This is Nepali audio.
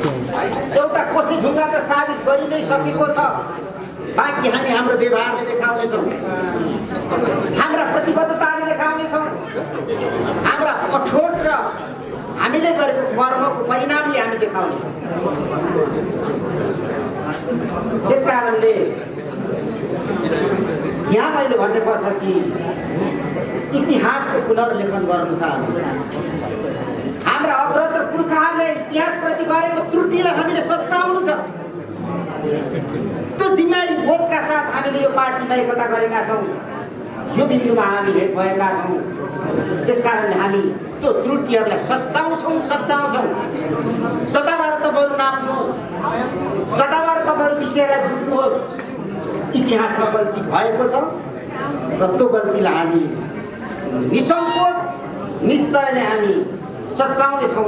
एउटा कोसी ढुङ्गा त साबित गरि नै सकेको छ। बाँकी हामी हाम्रो व्यवहारले देखाउनेछौँ, हाम्रा प्रतिबद्धताले देखाउनेछौँ, हाम्रा कठोर र हामीले गरेको कर्मको परिणामले हामी देखाउनेछौँ। त्यस कारणले यहाँ मैले भन्नुपर्छ कि इतिहासको पुनर्लेखन गर्नु छ। हाम्रा अग्रज र पुर्खाहरूले इतिहासप्रति गरेको त्रुटिलाई हामीले सच्याउनु छ। त्यो जिम्मेवारी बोधका साथ हामीले यो पार्टीमा एकता गरेका छौँ, यो बिन्दुमा हामी भेट भएका छौँ। त्यसकारणले हामी त्यो त्रुटिहरूलाई सच्याउँछौँ। जताबाट तपाईँहरू नाप्नुहोस्, जताबाट तपाईँहरू विषयलाई बुझ्नुहोस्, इतिहासमा गल्ती भएको छ र त्यो गल्तीलाई हामी निसङ्कोच निश्चय नै हामी सच्याउनेछौँ।